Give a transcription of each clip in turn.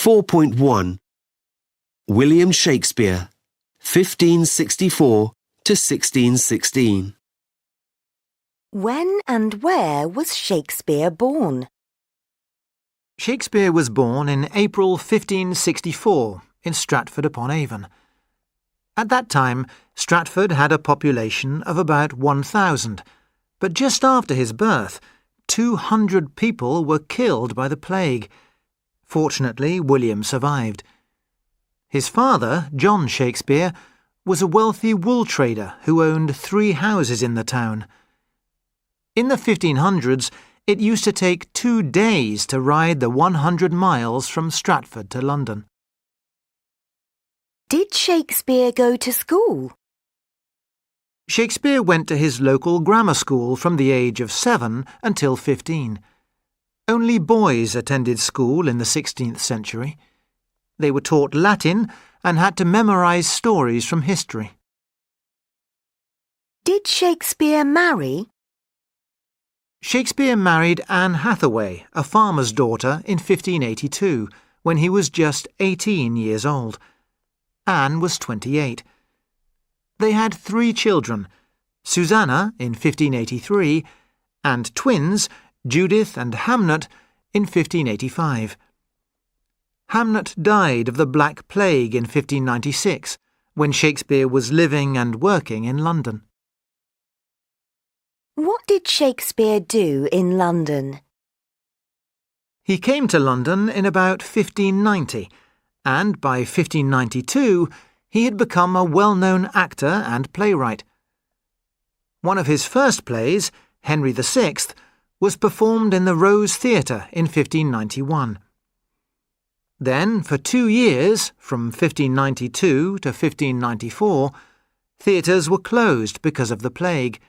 4.1 William Shakespeare, 1564 to 1616. When and where was Shakespeare born? Shakespeare was born in April 1564 in Stratford-upon-Avon. At that time, Stratford had a population of about 1,000, but just after his birth, 200 people were killed by the plague. Fortunately, William survived. His father, John Shakespeare, was a wealthy wool trader who owned 3 houses in the town. In the 1500s, it used to take 2 days to ride the 100 miles from Stratford to London. Did Shakespeare go to school? Shakespeare went to his local grammar school from the age of 7 until 15. Only boys attended school in the 16th century. They were taught Latin and had to memorize stories from history. Did Shakespeare marry? Shakespeare married Anne Hathaway, a farmer's daughter, in 1582, when he was just 18 years old. Anne was 28. They had 3 children, Susanna in 1583, and twins, Judith and Hamnet, in 1585. Hamnet died of the Black Plague in 1596, when Shakespeare was living and working in London. What did Shakespeare do in London? He came to London in about 1590, and by 1592 he had become a well-known actor and playwright. One of his first plays, Henry VI, was performed in the Rose Theatre in 1591. Then, for 2 years, from 1592 to 1594, theatres were closed because of the plague.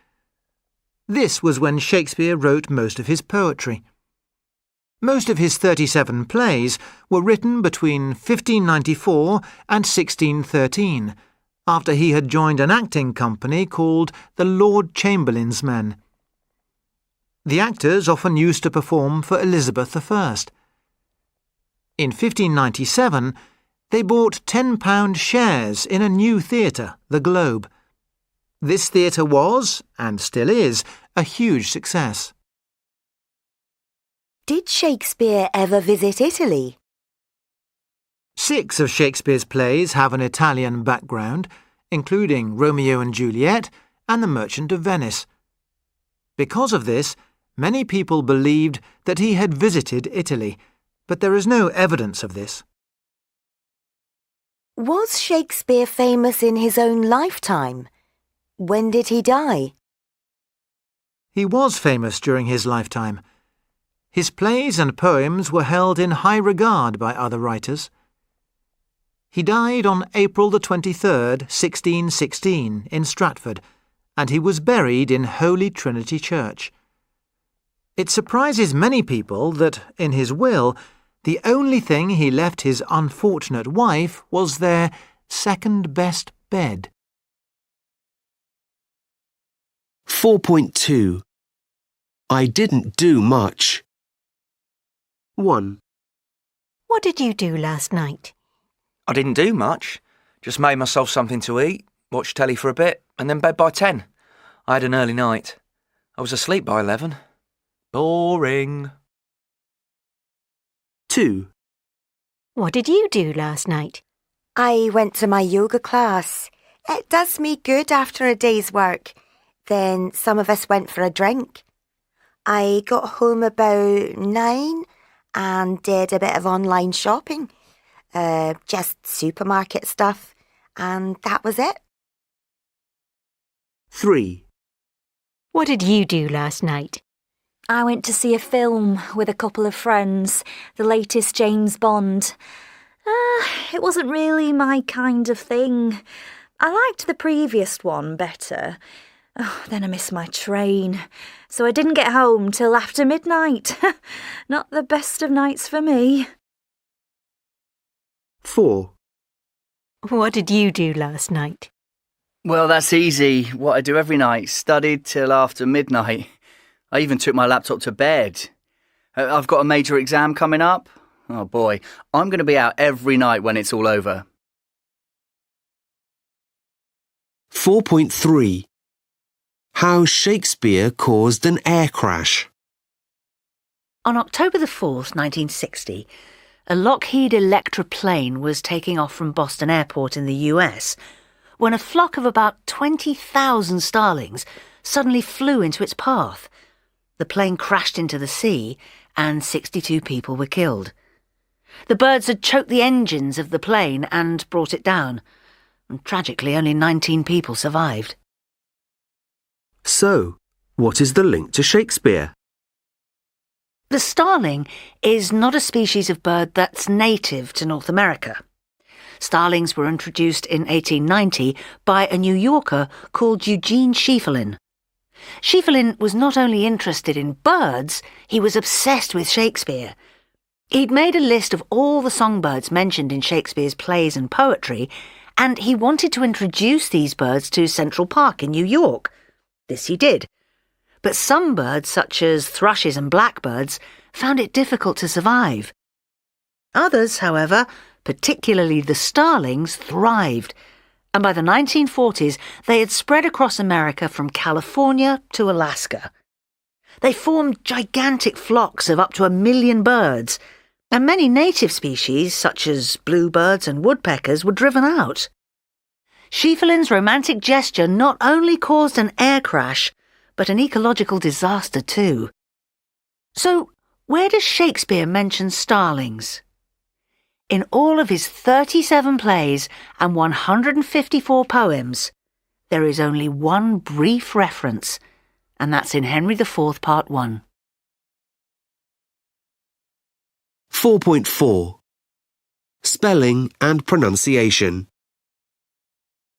This was when Shakespeare wrote most of his poetry. Most of his 37 plays were written between 1594 and 1613, after he had joined an acting company called the Lord Chamberlain's Men. The actors often used to perform for Elizabeth I. In 1597, they bought £10 shares in a new theatre, the Globe. This theatre was, and still is, a huge success. Did Shakespeare ever visit Italy? 6 of Shakespeare's plays have an Italian background, including Romeo and Juliet and The Merchant of Venice. Because of this, many people believed that he had visited Italy, but there is no evidence of this. Was Shakespeare famous in his own lifetime? When did he die? He was famous during his lifetime. His plays and poems were held in high regard by other writers. He died on April the 23rd, 1616, in Stratford, and he was buried in Holy Trinity Church. It surprises many people that, in his will, the only thing he left his unfortunate wife was their second-best bed. 4.2 I didn't do much. 1. What did you do last night? I didn't do much. Just made myself something to eat, watched telly for a bit, and then bed by 10. I had an early night. I was asleep by 11. Boring. 2. What did you do last night? I went to my yoga class. It does me good after a day's work. Then some of us went for a drink. I got home about 9 and did a bit of online shopping. Just supermarket stuff. And that was it. 3. What did you do last night? I went to see a film with a couple of friends, the latest James Bond. It wasn't really my kind of thing. I liked the previous one better. Then I missed my train, so I didn't get home till after midnight. Not the best of nights for me. 4. What did you do last night? Well, that's easy. What I do every night. Studied till after midnight. I even took my laptop to bed. I've got a major exam coming up. Oh boy, I'm going to be out every night when it's all over. 4.3. How Shakespeare caused an air crash. On October the 4th, 1960, a Lockheed Electra plane was taking off from Boston Airport in the US when a flock of about 20,000 starlings suddenly flew into its path. The plane crashed into the sea and 62 people were killed. The birds had choked the engines of the plane and brought it down. And tragically, only 19 people survived. So, what is the link to Shakespeare? The starling is not a species of bird that's native to North America. Starlings were introduced in 1890 by a New Yorker called Eugene Schieffelin. Schieffelin was not only interested in birds, he was obsessed with Shakespeare. He'd made a list of all the songbirds mentioned in Shakespeare's plays and poetry, and he wanted to introduce these birds to Central Park in New York. This he did. But some birds, such as thrushes and blackbirds, found it difficult to survive. Others, however, particularly the starlings, thrived, and by the 1940s they had spread across America from California to Alaska. They formed gigantic flocks of up to 1 million birds, and many native species, such as bluebirds and woodpeckers, were driven out. Schieffelin's romantic gesture not only caused an air crash, but an ecological disaster too. So, where does Shakespeare mention starlings? In all of his 37 plays and 154 poems, there is only one brief reference, and that's in Henry IV, Part 1. 4.4. Spelling and pronunciation.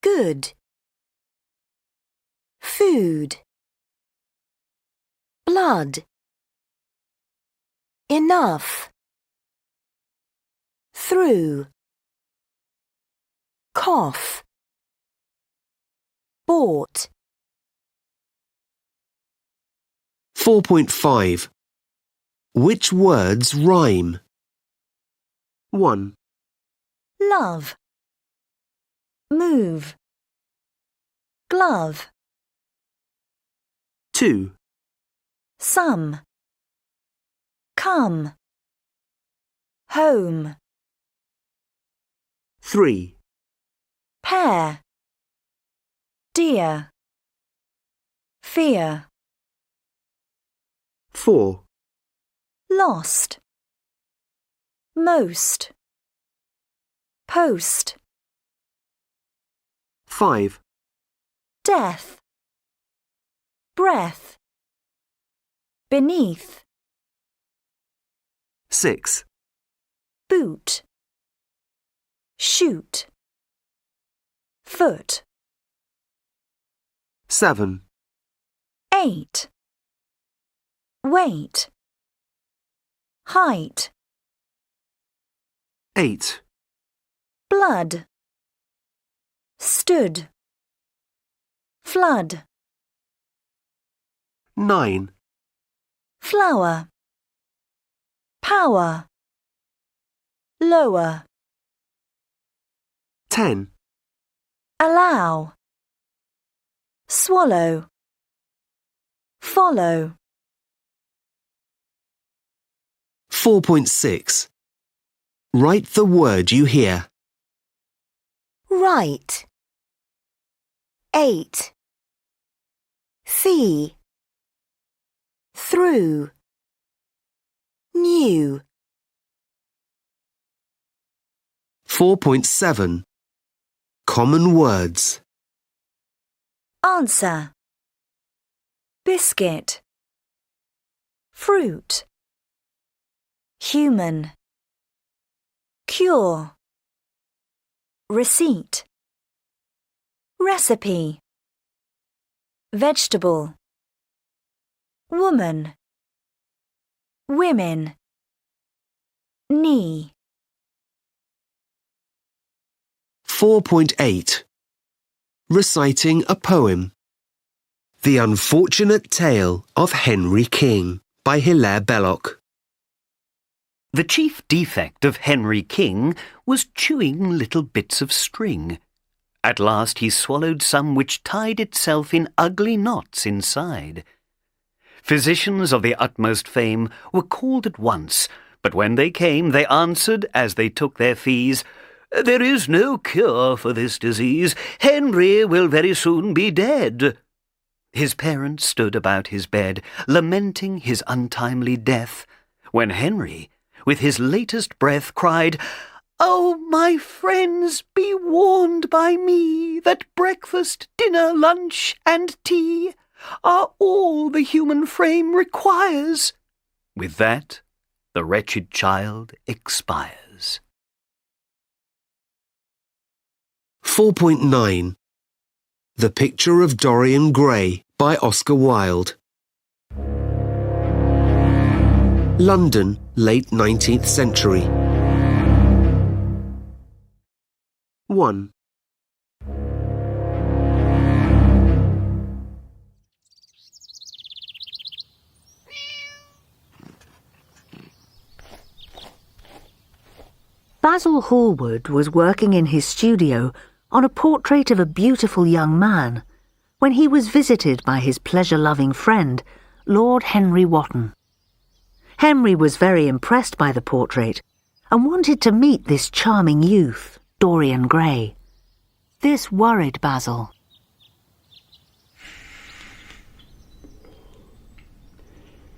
Good. Food. Blood. Enough. Through. Cough. Bought. 4.5. Which words rhyme? 1, Love. Move. Glove. 2, Some. Come. Home. 3, Pair. Dear. Fear. 4, Lost. Most. Post. 5, Death. Breath. Beneath. 6, Boot. Shoot. Foot. 7, 8. Weight. Height. 8, Blood. Stood. Flood. 9, Flower. Power. Lower. 10, Allow. Swallow. Follow. 4.6. Write the word you hear. Right. 8. See. Through. New. 4.7. Common words. Answer. Biscuit. Fruit. Human. Cure. Receipt. Recipe. Vegetable. Woman. Women. Knee. 4.8. Reciting a poem. The Unfortunate Tale of Henry King by Hilaire Belloc. The chief defect of Henry King was chewing little bits of string. At last he swallowed some which tied itself in ugly knots inside. Physicians of the utmost fame were called at once, but when they came they answered, as they took their fees, "There is no cure for this disease. Henry will very soon be dead." His parents stood about his bed, lamenting his untimely death, when Henry, with his latest breath, cried, "Oh, my friends, be warned by me that breakfast, dinner, lunch, and tea are all the human frame requires." With that, the wretched child expires. 4.9 The Picture of Dorian Gray by Oscar Wilde. London, late 19th century. 1. Basil Hallward was working in his studio on a portrait of a beautiful young man when he was visited by his pleasure-loving friend, Lord Henry Wotton. Henry was very impressed by the portrait and wanted to meet this charming youth, Dorian Gray. This worried Basil.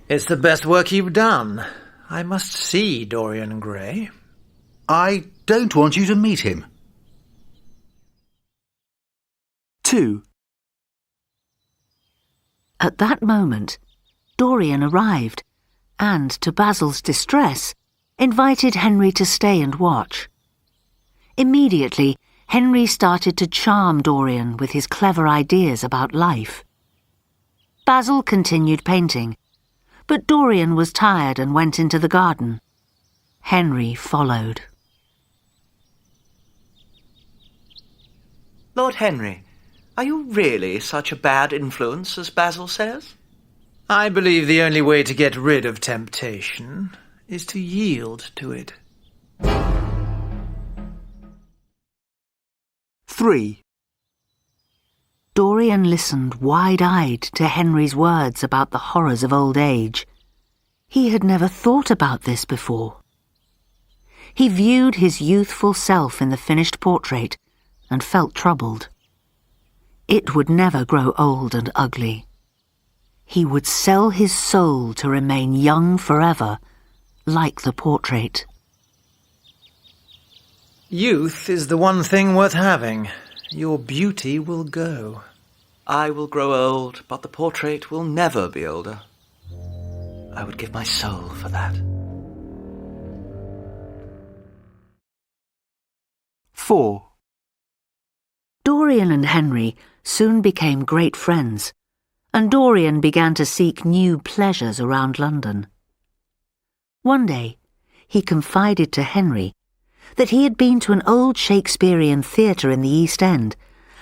It's the best work you've done. I must see Dorian Gray. I don't want you to meet him. 2. At that moment, Dorian arrived and, to Basil's distress, invited Henry to stay and watch. Immediately, Henry started to charm Dorian with his clever ideas about life. Basil continued painting, but Dorian was tired and went into the garden. Henry followed. Lord Henry, are you really such a bad influence as Basil says? I believe the only way to get rid of temptation is to yield to it. 3. Dorian listened wide-eyed to Henry's words about the horrors of old age. He had never thought about this before. He viewed his youthful self in the finished portrait and felt troubled. It would never grow old and ugly. He would sell his soul to remain young forever, like the portrait. Youth is the one thing worth having. Your beauty will go. I will grow old, but the portrait will never be older. I would give my soul for that. 4. Dorian and Henry soon became great friends, and Dorian began to seek new pleasures around London. One day, he confided to Henry that he had been to an old Shakespearean theatre in the East End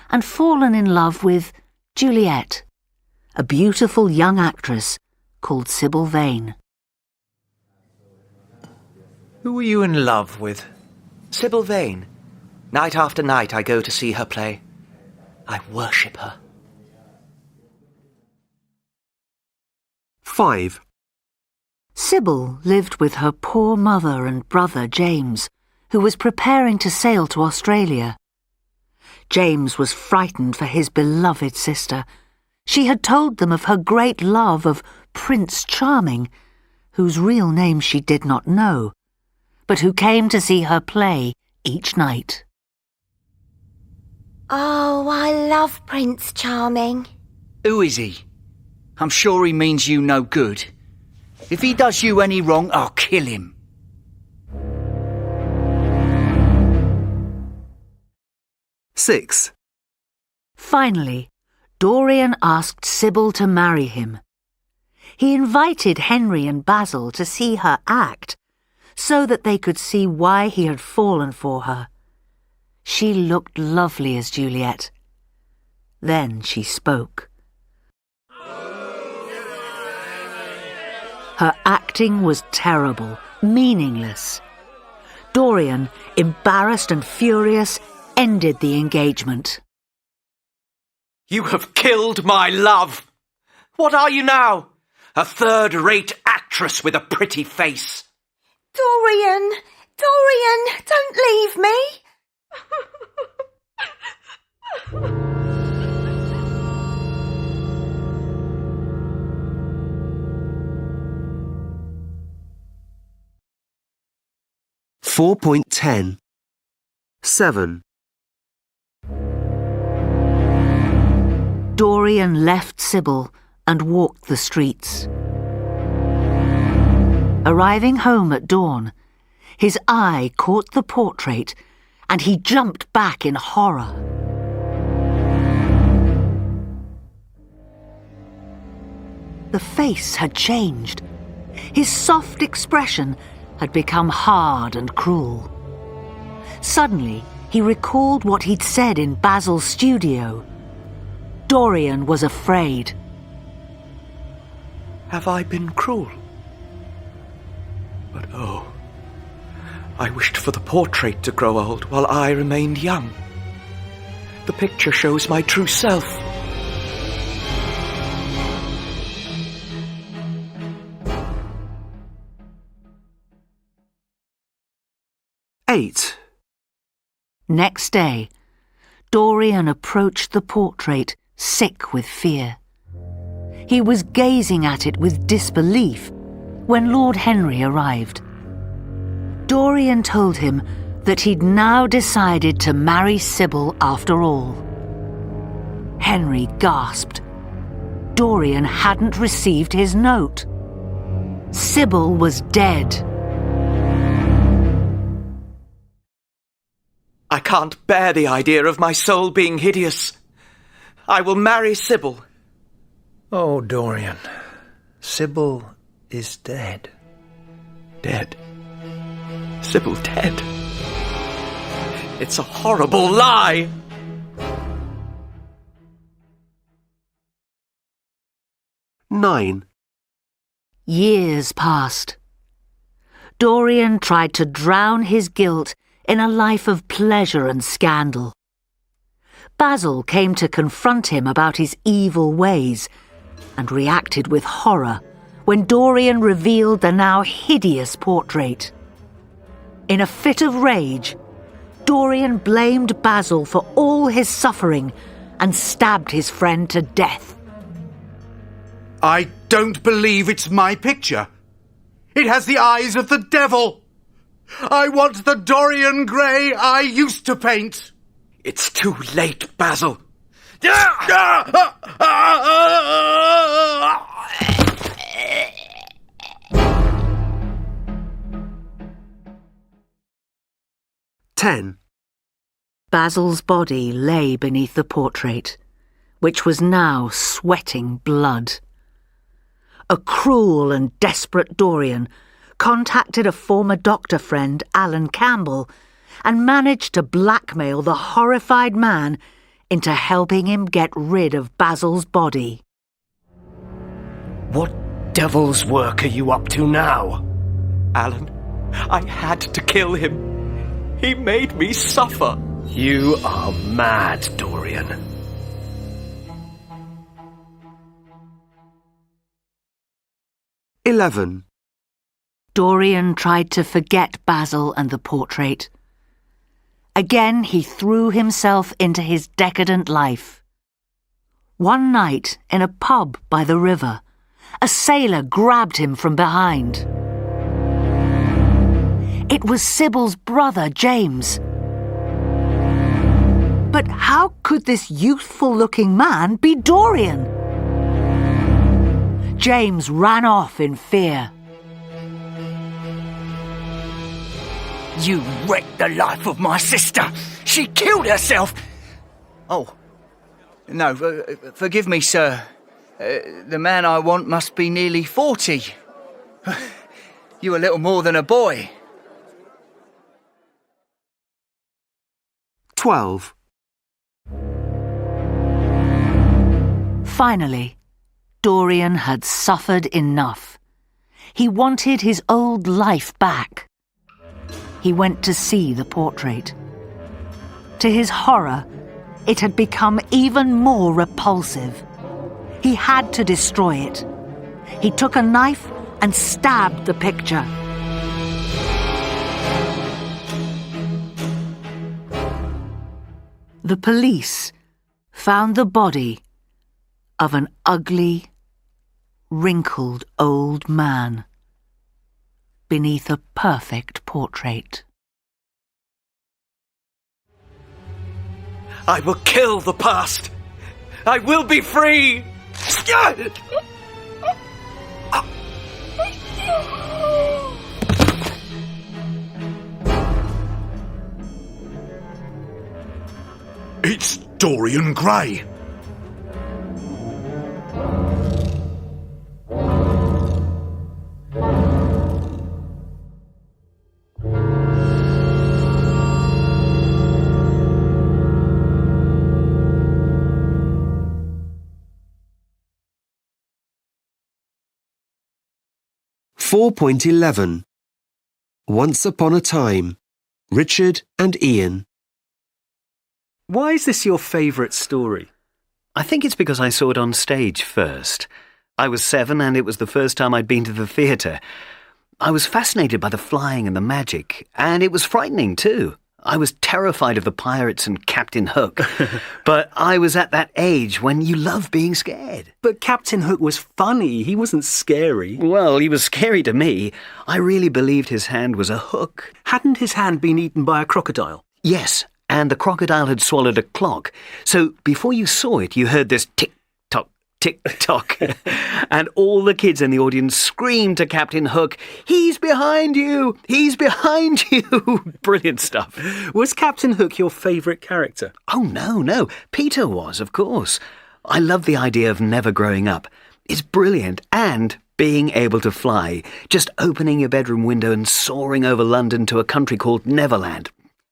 and fallen in love with Juliet, a beautiful young actress called Sybil Vane. Who were you in love with? Sybil Vane. Night after night I go to see her play. I worship her. 5. Sybil lived with her poor mother and brother James, who was preparing to sail to Australia. James was frightened for his beloved sister. She had told them of her great love of Prince Charming, whose real name she did not know, but who came to see her play each night. Oh, I love Prince Charming. Who is he? I'm sure he means you no good. If he does you any wrong, I'll kill him. 6. Finally, Dorian asked Sybil to marry him. He invited Henry and Basil to see her act, so that they could see why he had fallen for her. She looked lovely as Juliet. Then she spoke. Her acting was terrible, meaningless. Dorian, embarrassed and furious, ended the engagement. You have killed my love. What are you now? A third-rate actress with a pretty face. Dorian! Dorian! Don't leave me! (4.10) 7. Dorian left Sybil and walked the streets. Arriving home at dawn, his eye caught the portrait and he jumped back in horror. The face had changed. His soft expression had become hard and cruel. Suddenly, he recalled what he'd said in Basil's studio. Dorian was afraid. Have I been cruel? But oh, I wished for the portrait to grow old while I remained young. The picture shows my true self. (8) Next day, Dorian approached the portrait, sick with fear. He was gazing at it with disbelief when Lord Henry arrived. Dorian told him that he'd now decided to marry Sybil after all. Henry gasped. Dorian hadn't received his note. Sybil was dead. I can't bear the idea of my soul being hideous. I will marry Sybil. Oh, Dorian, Sybil is dead. Dead? Sybil dead? It's a horrible lie! (9) Years passed. Dorian tried to drown his guilt in a life of pleasure and scandal. Basil came to confront him about his evil ways and reacted with horror when Dorian revealed the now hideous portrait. In a fit of rage, Dorian blamed Basil for all his suffering and stabbed his friend to death. I don't believe it's my picture. It has the eyes of the devil. I want the Dorian Gray I used to paint. It's too late, Basil. 10. Basil's body lay beneath the portrait, which was now sweating blood. A cruel and desperate Dorian contacted a former doctor friend, Alan Campbell, and managed to blackmail the horrified man into helping him get rid of Basil's body. What devil's work are you up to now? Alan, I had to kill him. He made me suffer. You are mad, Dorian. (11) Dorian tried to forget Basil and the portrait. Again, he threw himself into his decadent life. One night, in a pub by the river, a sailor grabbed him from behind. It was Sybil's brother, James. But how could this youthful-looking man be Dorian? James ran off in fear. You wrecked the life of my sister. She killed herself. Oh, no, forgive me, sir. The man I want must be nearly 40. You were little more than a boy. 12. Finally, Dorian had suffered enough. He wanted his old life back. He went to see the portrait. To his horror, it had become even more repulsive. He had to destroy it. He took a knife and stabbed the picture. The police found the body of an ugly, wrinkled old man beneath a perfect portrait. I will kill the past. I will be free. It's Dorian Gray. .11 Once upon a time, Richard and Ian. Why is this your favourite story? I think it's because I saw it on stage first. I was 7 and it was the first time I'd been to the theatre. I was fascinated by the flying and the magic, and it was frightening too. I was terrified of the pirates and Captain Hook. But I was at that age when you love being scared. But Captain Hook was funny. He wasn't scary. Well, he was scary to me. I really believed his hand was a hook. Hadn't his hand been eaten by a crocodile? Yes, and the crocodile had swallowed a clock. So before you saw it, you heard this tick-tock, tick-tock. And all the kids in the audience screamed to Captain Hook, "He's behind you! He's behind you!" Brilliant stuff. Was Captain Hook your favourite character? Oh, no. Peter was, of course. I love the idea of never growing up. It's brilliant. And being able to fly. Just opening your bedroom window and soaring over London to a country called Neverland.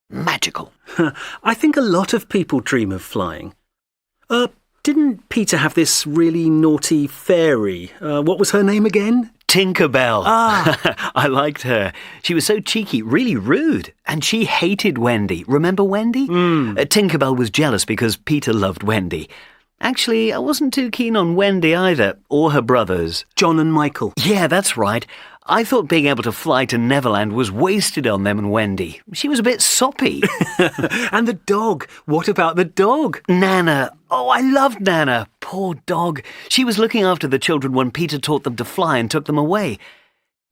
Magical. I think a lot of people dream of flying. Didn't Peter have this really naughty fairy? What was her name again? Tinkerbell. Ah. I liked her. She was so cheeky, really rude. And she hated Wendy. Remember Wendy? Tinkerbell was jealous because Peter loved Wendy. Actually, I wasn't too keen on Wendy either, or her brothers. John and Michael. Yeah, that's right. I thought being able to fly to Neverland was wasted on them and Wendy. She was a bit soppy. And the dog. What about the dog? Nana. Oh, I loved Nana. Poor dog. She was looking after the children when Peter taught them to fly and took them away.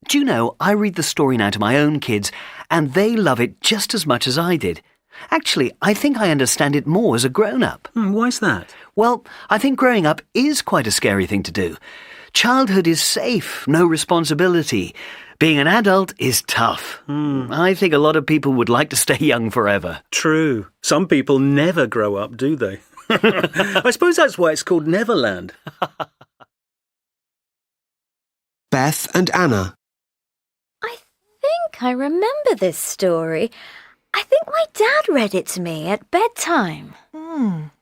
Do you know, I read the story now to my own kids, and they love it just as much as I did. Actually, I think I understand it more as a grown-up. Why's that? Well, I think growing up is quite a scary thing to do. Childhood is safe, no responsibility. Being an adult is tough. I think a lot of people would like to stay young forever. True. Some people never grow up, do they? I suppose that's why it's called Neverland. Beth and Anna. I think I remember this story. I think my dad read it to me at bedtime.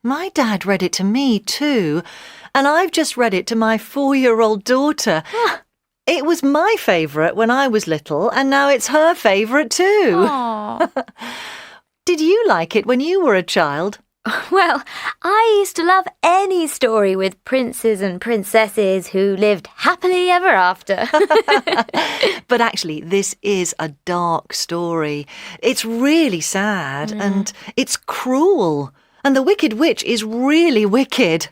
My dad read it to me too, and I've just read it to my 4-year-old daughter. It was my favourite when I was little, and now it's her favourite too. Did you like it when you were a child? Well, I used to love any story with princes and princesses who lived happily ever after. But actually, this is a dark story. It's really sad and it's cruel. And the Wicked Witch is really wicked.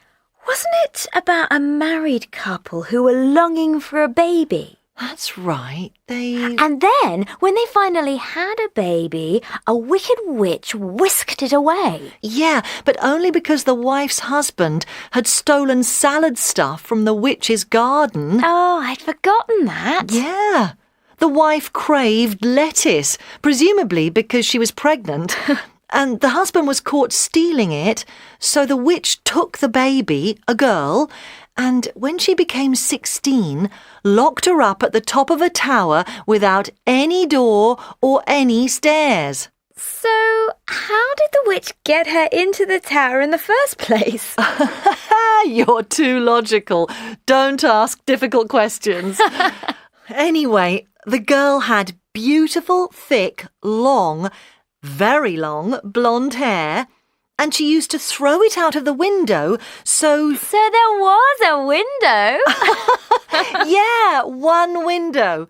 Wasn't it about a married couple who were longing for a baby? That's right. And then, when they finally had a baby, a wicked witch whisked it away. Yeah, but only because the wife's husband had stolen salad stuff from the witch's garden. Oh, I'd forgotten that. Yeah. The wife craved lettuce, presumably because she was pregnant. And the husband was caught stealing it, so the witch took the baby, a girl, and when she became 16, locked her up at the top of a tower without any door or any stairs. So, how did the witch get her into the tower in the first place? You're too logical. Don't ask difficult questions. Anyway, the girl had beautiful, thick, long, very long blonde hair, and she used to throw it out of the window so... So there was a window? Yeah, one window.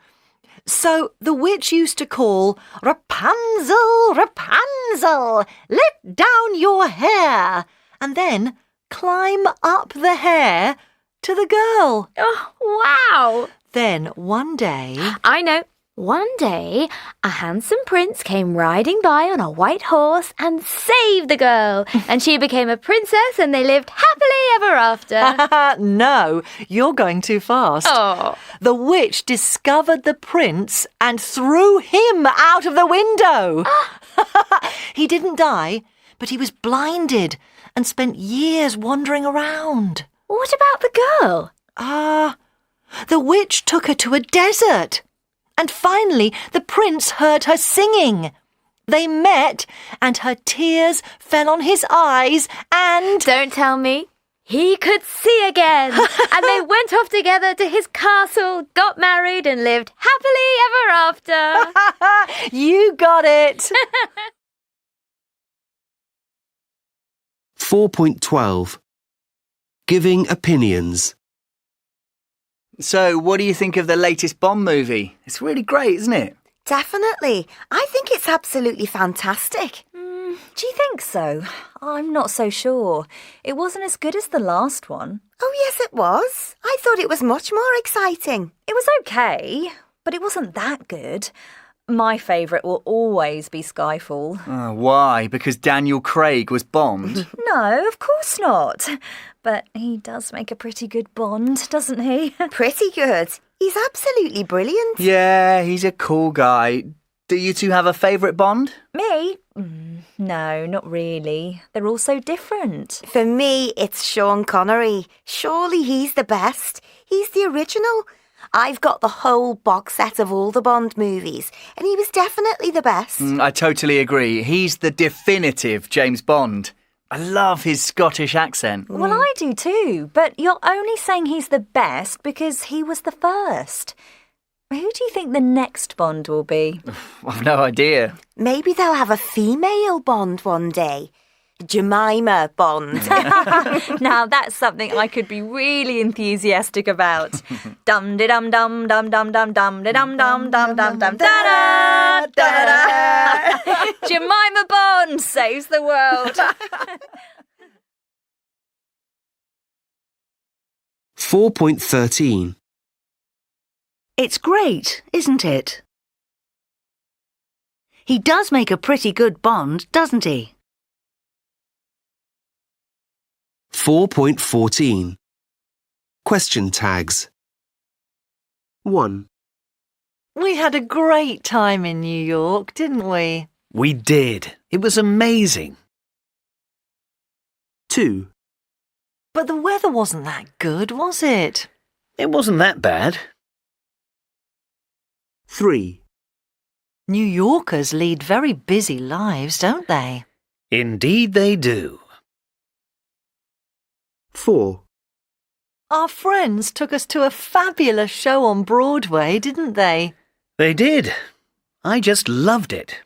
So the witch used to call, "Rapunzel, Rapunzel, let down your hair," and then climb up the hair to the girl. Oh, wow! Then one day... I know. One day, a handsome prince came riding by on a white horse and saved the girl, and she became a princess and they lived happily ever after. No, you're going too fast. Oh. The witch discovered the prince and threw him out of the window. He didn't die, but he was blinded and spent years wandering around. What about the girl? The witch took her to a desert. And finally, the prince heard her singing. They met, and her tears fell on his eyes, and... Don't tell me. He could see again. And they went off together to his castle, got married, and lived happily ever after. You got it. 4.12 Giving opinions. So, what do you think of the latest Bond movie? It's really great, isn't it? Definitely. I think it's absolutely fantastic. Do you think so? I'm not so sure. It wasn't as good as the last one. Oh, yes, it was. I thought it was much more exciting. It was okay, but it wasn't that good. My favourite will always be Skyfall. Why? Because Daniel Craig was Bond? No, of course not. But he does make a pretty good Bond, doesn't he? Pretty good. He's absolutely brilliant. Yeah, he's a cool guy. Do you two have a favourite Bond? Me? No, not really. They're all so different. For me, it's Sean Connery. Surely he's the best. He's the original. I've got the whole box set of all the Bond movies, and he was definitely the best. I totally agree. He's the definitive James Bond. I love his Scottish accent. Well, I do too, but you're only saying he's the best because he was the first. Who do you think the next Bond will be? I've no idea. Maybe they'll have a female Bond one day. Jemima Bond. Now that's something I could be really enthusiastic about. Dum de dum dum dum dum dum dum de dum dum dum dum dum da da da. Jemima Bond saves the world. 4.13 It's great, isn't it? He does make a pretty good Bond, doesn't he? 4.14 Question tags. 1. We had a great time in New York, didn't we? We did. It was amazing. 2. But the weather wasn't that good, was it? It wasn't that bad. 3. New Yorkers lead very busy lives, don't they? Indeed they do. 4. Our friends took us to a fabulous show on Broadway, didn't they? They did. I just loved it.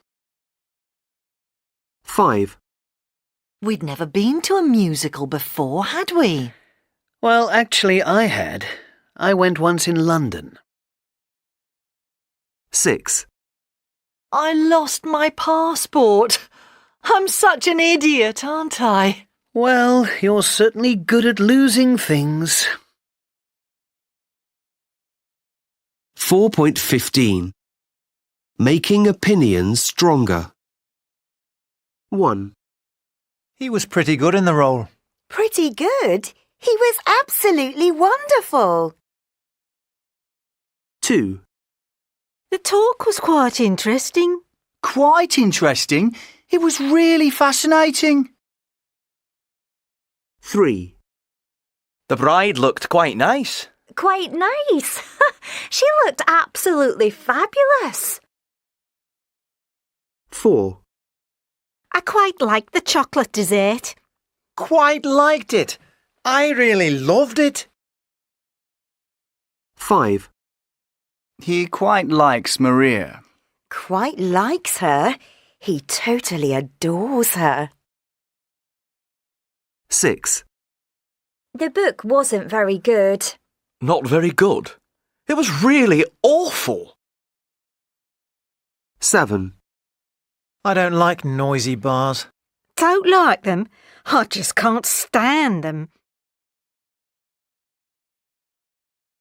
5. We'd never been to a musical before, had we? Well, actually, I had. I went once in London. 6. I lost my passport. I'm such an idiot, aren't I? Well, you're certainly good at losing things. 4.15 Making opinions stronger. 1. He was pretty good in the role. Pretty good? He was absolutely wonderful. 2. The talk was quite interesting. Quite interesting. It was really fascinating. 3. The bride looked quite nice. Quite nice. She looked absolutely fabulous. 4. I quite liked the chocolate dessert. Quite liked it. I really loved it. 5. He quite likes Maria. Quite likes her? He totally adores her. 6. The book wasn't very good. Not very good. It was really awful. 7. I don't like noisy bars. Don't like them? I just can't stand them.